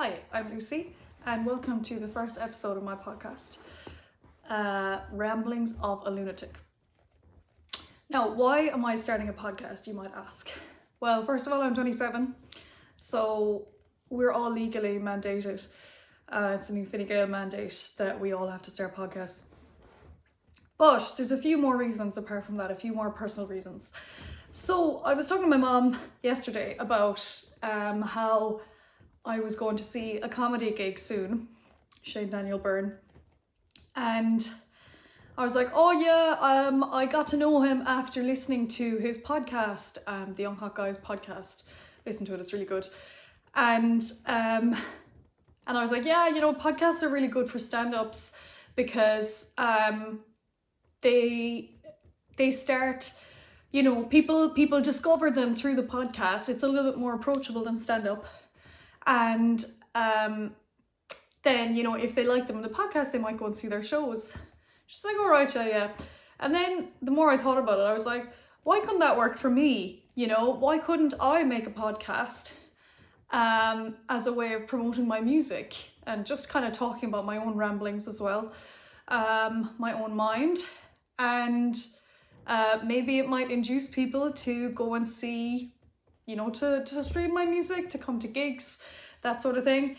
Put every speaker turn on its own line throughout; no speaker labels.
Hi, I'm Lucy, and welcome to the first episode of my podcast, Ramblings of a Lunatic. Now, why am I starting a podcast, you might ask? Well, first of all, I'm 27, so we're all legally mandated. It's a new Fine Gael mandate that we all have to start podcasts. But there's a few more reasons apart from that, a few more personal reasons. So I was talking to my mom yesterday about how I was going to see a comedy gig soon, Shane Daniel Byrne, and I was like, oh yeah, I got to know him after listening to his podcast, the Young Hot Guys podcast. Listen to it, it's really good. And I was like, yeah, you know, podcasts are really good for stand-ups because they start, you know, people discover them through the podcast. It's a little bit more approachable than stand-up. And then, you know, if they like them in the podcast, they might go and see their shows. She's like, all right, yeah. And then the more I thought about it, I was like, why couldn't that work for me? You know, why couldn't I make a podcast as a way of promoting my music and just kind of talking about my own ramblings as well, my own mind, and maybe it might induce people to go and see, you know, to stream my music, to come to gigs, that sort of thing.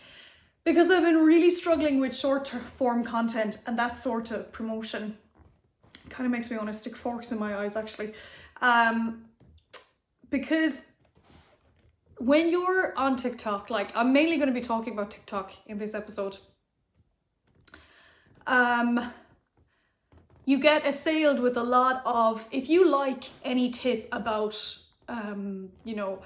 Because I've been really struggling with short form content and that sort of promotion. It kind of makes me want to stick forks in my eyes, actually. Because when you're on TikTok, like I'm mainly going to be talking about TikTok in this episode. You get assailed with a lot of, if you like any tip about you know,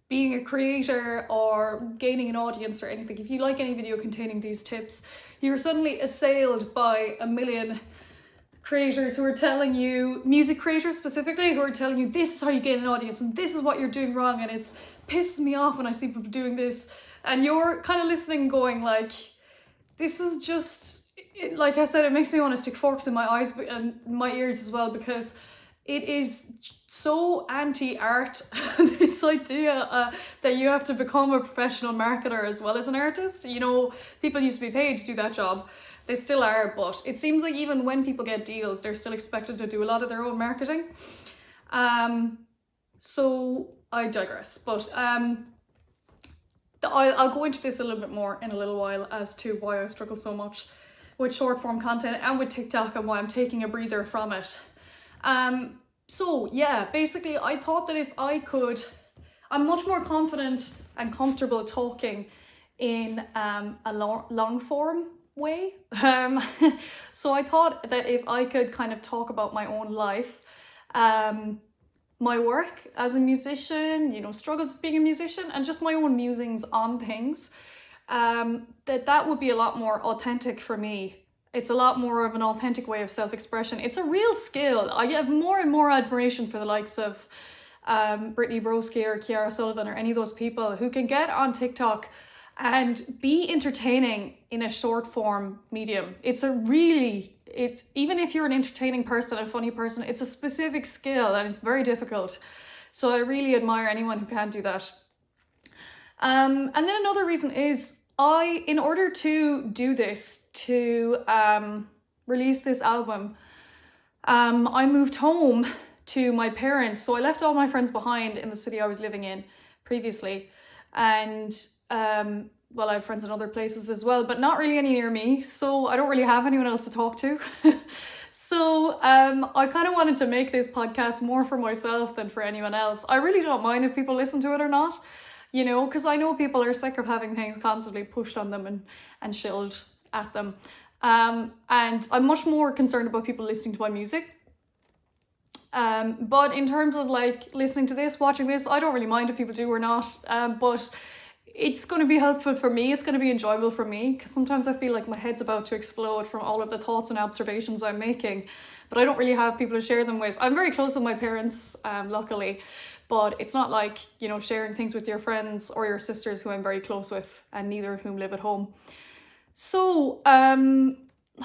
being a creator or gaining an audience or anything, if you like any video containing these tips, you're suddenly assailed by a million creators who are telling you, music creators specifically, who are telling you this is how you gain an audience and this is what you're doing wrong, and it's pisses me off when I see people doing this, and you're kind of listening going like, this is just, like I said, it makes me want to stick forks in my eyes and my ears as well, because it is so anti-art, this idea that you have to become a professional marketer as well as an artist. You know, people used to be paid to do that job. They still are, but it seems like even when people get deals, they're still expected to do a lot of their own marketing. So I digress, but I'll go into this a little bit more in a little while as to why I struggle so much with short form content and with TikTok and why I'm taking a breather from it. So yeah, basically I thought that if I could, I'm much more confident and comfortable talking in a long form way. So I thought that if I could kind of talk about my own life, my work as a musician, you know, struggles of being a musician, and just my own musings on things, that would be a lot more authentic for me. It's a lot more of an authentic way of self-expression. It's a real skill. I have more and more admiration for the likes of Brittany Broski or Kiara Sullivan or any of those people who can get on TikTok and be entertaining in a short form medium. Even if you're an entertaining person, a funny person, it's a specific skill and it's very difficult. So I really admire anyone who can do that. And then another reason is in order to do this, to release this album, I moved home to my parents. So I left all my friends behind in the city I was living in previously. And well, I have friends in other places as well, but not really any near me. So I don't really have anyone else to talk to. So I kind of wanted to make this podcast more for myself than for anyone else. I really don't mind if people listen to it or not, you know, because I know people are sick of having things constantly pushed on them and shilled at them. And I'm much more concerned about people listening to my music. But in terms of like listening to this, watching this, I don't really mind if people do or not. But it's going to be helpful for me. It's going to be enjoyable for me, because sometimes I feel like my head's about to explode from all of the thoughts and observations I'm making, but I don't really have people to share them with. I'm very close with my parents, luckily, but it's not like, you know, sharing things with your friends or your sisters who I'm very close with, and neither of whom live at home. So I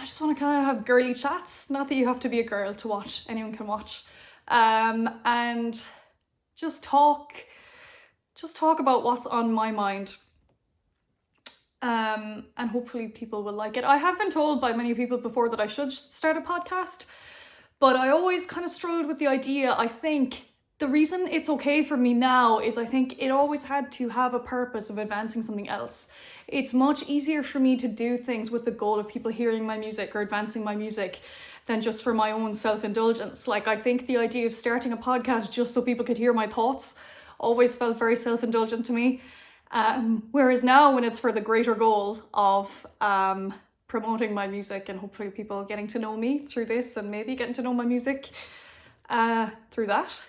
just want to kind of have girly chats. Not that you have to be a girl to watch, anyone can watch. And just talk about what's on my mind. And hopefully people will like it. I have been told by many people before that I should start a podcast, but I always kind of struggled with the idea. I think the reason it's okay for me now is I think it always had to have a purpose of advancing something else. It's much easier for me to do things with the goal of people hearing my music or advancing my music than just for my own self-indulgence. Like, I think the idea of starting a podcast just so people could hear my thoughts always felt very self-indulgent to me. Whereas now, when it's for the greater goal of promoting my music and hopefully people getting to know me through this and maybe getting to know my music through that,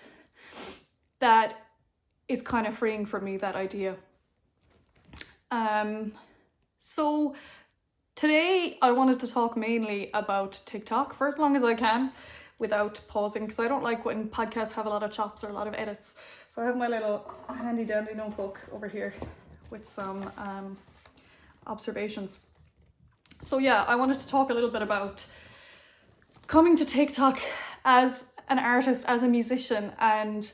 that is kind of freeing for me, that idea. So today I wanted to talk mainly about TikTok for as long as I can without pausing, because I don't like when podcasts have a lot of chops or a lot of edits. So I have my little handy dandy notebook over here with some observations. So yeah, I wanted to talk a little bit about coming to TikTok as an artist, as a musician, and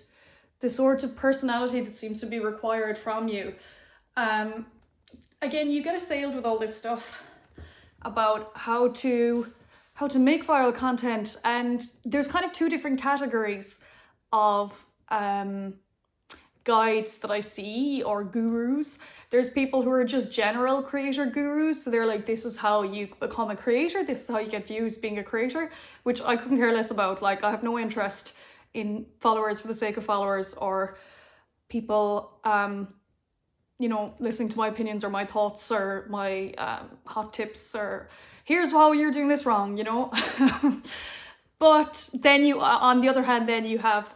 the sort of personality that seems to be required from you. Again, you get assailed with all this stuff about how to make viral content, and there's kind of two different categories of guides that I see, or gurus. There's people who are just general creator gurus, so they're like, this is how you become a creator, this is how you get views being a creator, which I couldn't care less about. Like, I have no interest in followers for the sake of followers, or people listening to my opinions or my thoughts or my hot tips, or here's how you're doing this wrong, But then you, on the other hand, then you have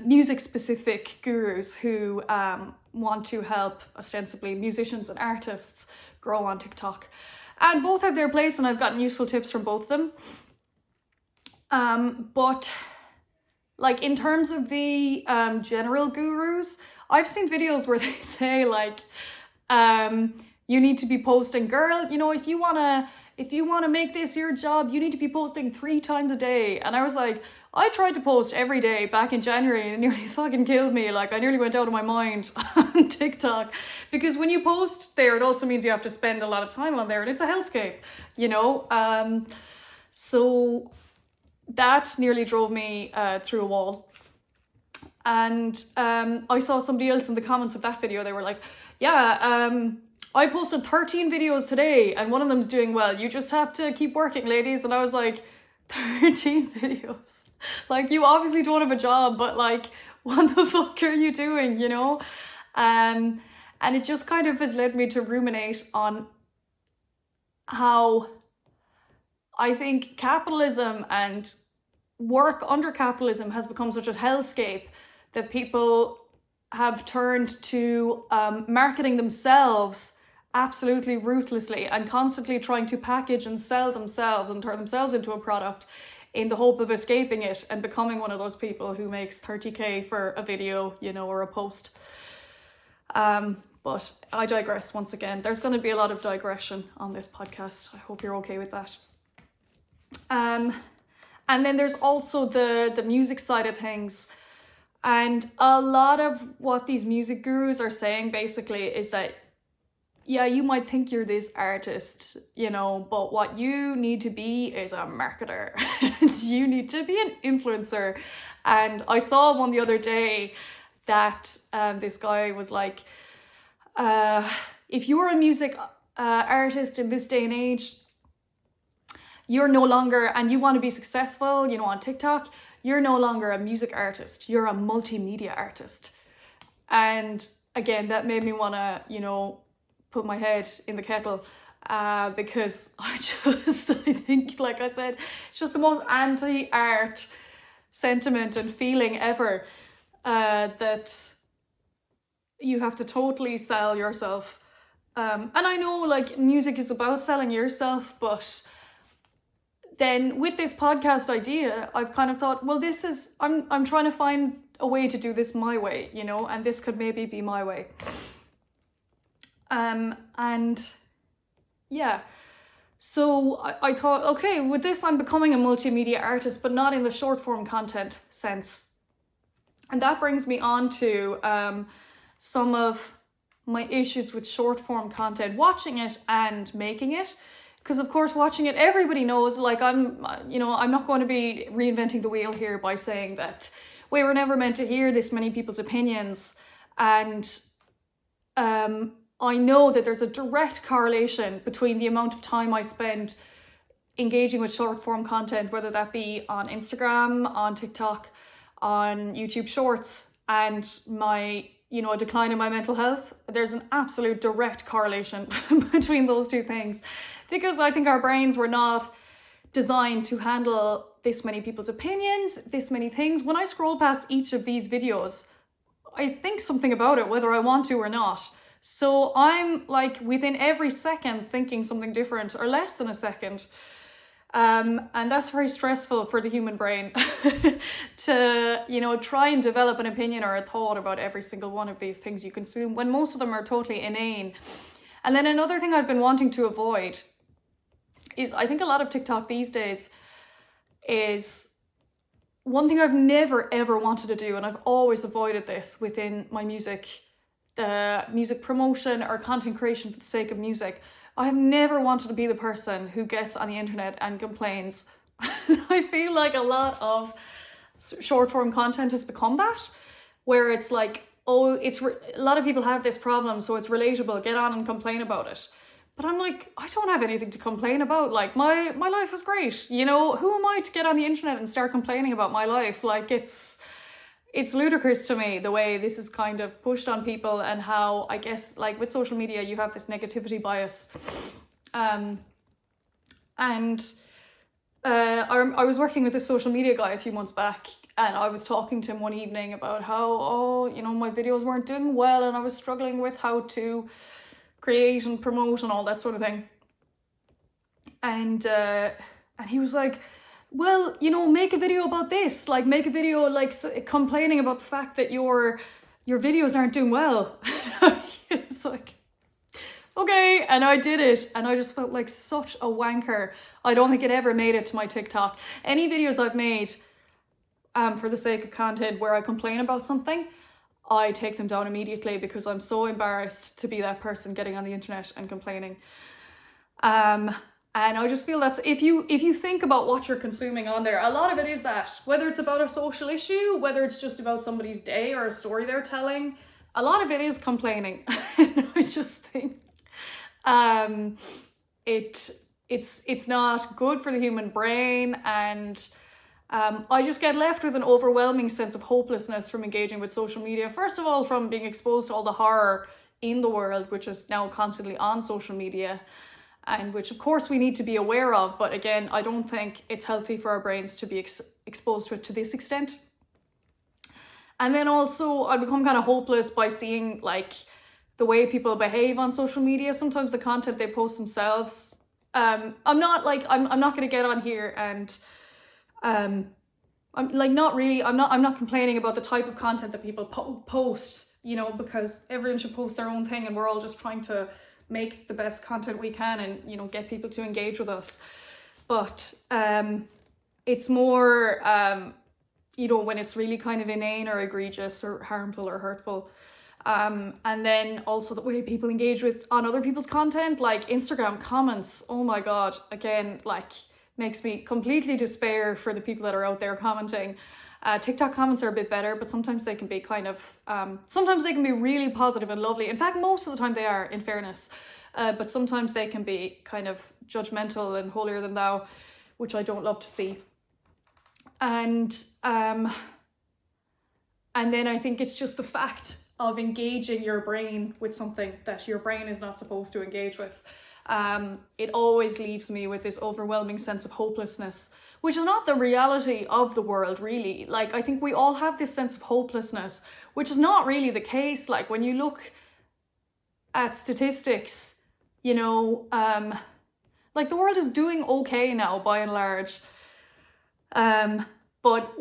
music specific gurus who want to help ostensibly musicians and artists grow on TikTok, and both have their place, and I've gotten useful tips from both of them. But like, in terms of the general gurus, I've seen videos where they say like, you need to be posting, girl, if you wanna make this your job, you need to be posting 3 times a day. And I was like, I tried to post every day back in January and it nearly fucking killed me. Like, I nearly went out of my mind on TikTok, because when you post there, it also means you have to spend a lot of time on there, and it's a hellscape, so that nearly drove me through a wall. And I saw somebody else in the comments of that video, they were like, yeah, I posted 13 videos today and one of them's doing well. You just have to keep working, ladies. And I was like, 13 videos? Like, you obviously don't have a job, but like, what the fuck are you doing, And it just kind of has led me to ruminate on how I think capitalism and work under capitalism has become such a hellscape that people have turned to marketing themselves absolutely ruthlessly and constantly trying to package and sell themselves and turn themselves into a product in the hope of escaping it and becoming one of those people who makes 30k for a video, or a post. But I digress once again. There's going to be a lot of digression on this podcast. I hope you're okay with that. And then there's also the music side of things. And a lot of what these music gurus are saying basically is that, yeah, you might think you're this artist, but what you need to be is a marketer. You need to be an influencer. And I saw one the other day that this guy was like, if you're a music artist in this day and age, you're no longer, and you want to be successful, on TikTok, you're no longer a music artist, you're a multimedia artist. And again, that made me want to, put my head in the kettle, because I think, like I said, it's just the most anti-art sentiment and feeling ever, that you have to totally sell yourself. And I know, like, music is about selling yourself, but then with this podcast idea, I've kind of thought, well, I'm trying to find a way to do this my way, and this could maybe be my way. And yeah, so I thought, okay, with this, I'm becoming a multimedia artist, but not in the short form content sense. And that brings me on to some of my issues with short form content, watching it and making it. Because of course, watching it, everybody knows, like I'm not going to be reinventing the wheel here by saying that we were never meant to hear this many people's opinions. And I know that there's a direct correlation between the amount of time I spend engaging with short form content, whether that be on Instagram, on TikTok, on YouTube Shorts, and my, a decline in my mental health. There's an absolute direct correlation between those two things, because I think our brains were not designed to handle this many people's opinions, this many things. When I scroll past each of these videos, I think something about it, whether I want to or not. So I'm like within every second thinking something different, or less than a second. And that's very stressful for the human brain to, try and develop an opinion or a thought about every single one of these things you consume, when most of them are totally inane. And then another thing I've been wanting to avoid is, I think a lot of TikTok these days is one thing I've never ever wanted to do, and I've always avoided this within my music promotion or content creation for the sake of music. I have never wanted to be the person who gets on the internet and complains. I feel like a lot of short form content has become that, where it's like, oh, a lot of people have this problem, so it's relatable, get on and complain about it. But I'm like, I don't have anything to complain about. Like, my life is great. Who am I to get on the internet and start complaining about my life? Like, it's ludicrous to me the way this is kind of pushed on people, and how, I guess, like with social media, you have this negativity bias. I was working with a social media guy a few months back, and I was talking to him one evening about how, my videos weren't doing well, and I was struggling with how to create and promote and all that sort of thing. And he was like, well, make a video about this, like make a video like complaining about the fact that your videos aren't doing well. It's like, okay, and I did it, and I just felt like such a wanker. I don't think it ever made it to my TikTok. Any videos I've made for the sake of content where I complain about something, I take them down immediately, because I'm so embarrassed to be that person getting on the internet and complaining. And I just feel that's, if you think about what you're consuming on there, a lot of it is that, whether it's about a social issue, whether it's just about somebody's day or a story they're telling, a lot of it is complaining. I just think it's not good for the human brain, and I just get left with an overwhelming sense of hopelessness from engaging with social media. First of all, from being exposed to all the horror in the world, which is now constantly on social media, and which of course we need to be aware of, but again, I don't think it's healthy for our brains to be exposed to it to this extent. And then also I become kind of hopeless by seeing like the way people behave on social media, sometimes the content they post themselves. I'm not going to get on here and I'm not complaining about the type of content that people post, because everyone should post their own thing, and we're all just trying to make the best content we can and, get people to engage with us. But it's more, when it's really kind of inane or egregious or harmful or hurtful. And then also the way people engage on other people's content, like Instagram comments. Oh my God, again, like makes me completely despair for the people that are out there commenting. TikTok comments are a bit better, but sometimes they can be kind of, sometimes they can be really positive and lovely. In fact, most of the time they are, in fairness. But sometimes they can be kind of judgmental and holier than thou, which I don't love to see. And then I think it's just the fact of engaging your brain with something that your brain is not supposed to engage with. It always leaves me with this overwhelming sense of hopelessness, which is not the reality of the world, really. Like, I think we all have this sense of hopelessness, which is not really the case. Like, when you look at statistics, like the world is doing okay now by and large. But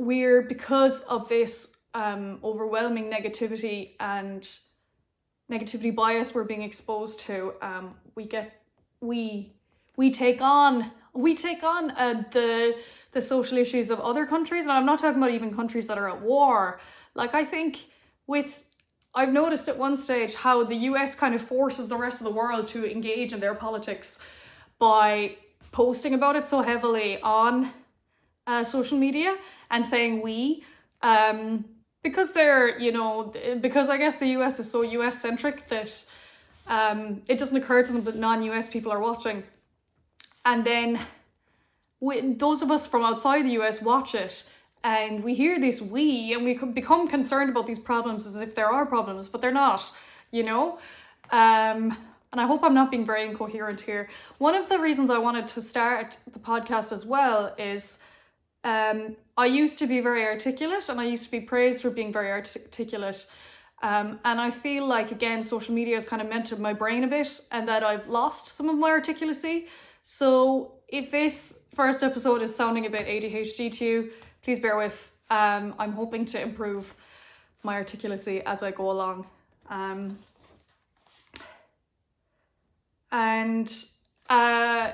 because of this overwhelming negativity and negativity bias we're being exposed to, we take on the social issues of other countries, and I'm not talking about even countries that are at war. Like, I think with I've noticed at one stage how the US kind of forces the rest of the world to engage in their politics by posting about it so heavily on social media and saying we, because they're, you know, because I guess the US is so US centric that it doesn't occur to them that non-US people are watching. And then those of us from outside the US watch it and we hear this we, and we could become concerned about these problems as if there are problems, but they're not, you know? And I hope I'm not being very incoherent here. One of the reasons I wanted to start the podcast as well is I used to be very articulate and I used to be praised for being very articulate. And I feel like, again, social media has kind of mentored my brain a bit and that I've lost some of my articulacy. So if this first episode is sounding a bit ADHD to you, please bear with. I'm hoping to improve my articulacy as I go along.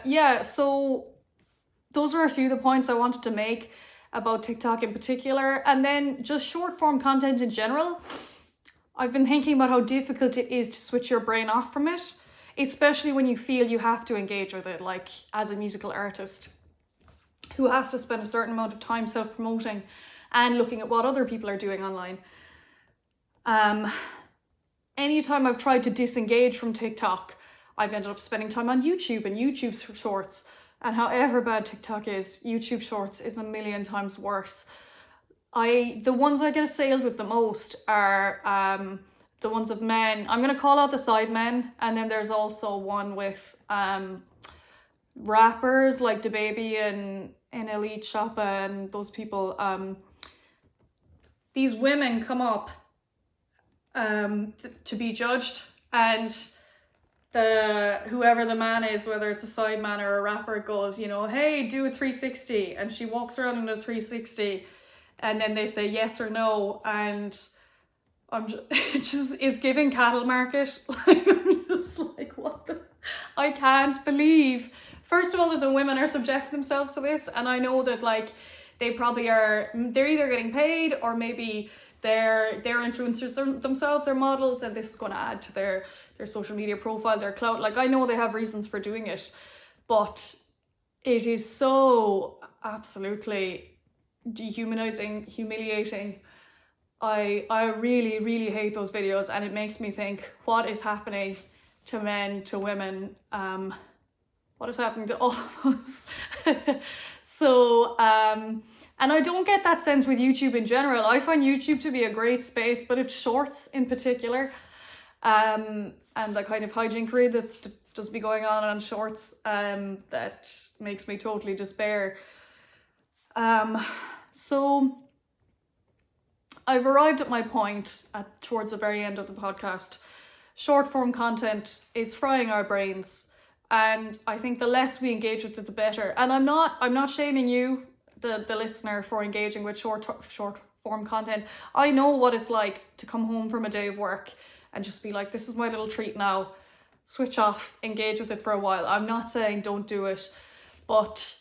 Yeah, so those are a few of the points I wanted to make about TikTok in particular, and then just short form content in general. I've been thinking about how difficult it is to switch your brain off from it, especially when you feel you have to engage with it, like as a musical artist who has to spend a certain amount of time self-promoting and looking at what other people are doing online. Anytime I've tried to disengage from TikTok, I've ended up spending time on YouTube and YouTube shorts. And however bad TikTok is, YouTube shorts is a million times worse. The ones I get assailed with the most are the ones of men. I'm going to call out the side men. And then there's also one with rappers like DaBaby and Elite Shoppa and those people. These women come up to be judged, and whoever the man is, whether it's a side man or a rapper, goes, you know, hey, do a 360, and she walks around in a 360, and then they say yes or no, and it's giving cattle market. Like, I'm just like, what the, I can't believe, first of all, that the women are subjecting themselves to this, and I know that, like, they probably are, they're either getting paid or maybe they're influencers themselves, they're models, and this is going to add to their social media profile, their clout. Like, I know they have reasons for doing it, but it is so absolutely dehumanizing, humiliating. I really, really hate those videos, and it makes me think, what is happening to men, to women? What is happening to all of us? So, and I don't get that sense with YouTube in general. I find YouTube to be a great space, but it's shorts in particular, and the kind of hijinkery that does be going on shorts, that makes me totally despair. So I've arrived at my point towards the very end of the podcast. Short form content is frying our brains, and I think the less we engage with it, the better. And I'm not shaming you, the listener, for engaging with short form content. I know what it's like to come home from a day of work and just be like, this is my little treat now. Switch off, engage with it for a while. I'm not saying don't do it, but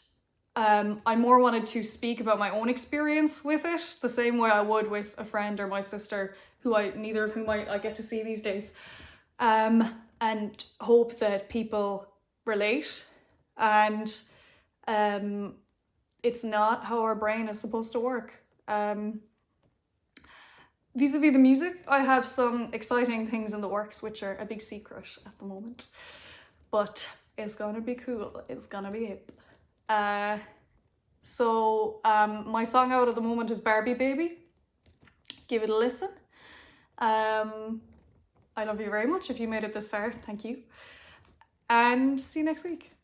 I more wanted to speak about my own experience with it, the same way I would with a friend or my sister, neither of whom I get to see these days, and hope that people relate. And it's not how our brain is supposed to work. Vis-a-vis the music, I have some exciting things in the works, which are a big secret at the moment, but it's gonna be cool. It's gonna be hip. So my song out at the moment is Barbie Baby. Give it a listen. I love you very much if you made it this far. Thank you. And see you next week.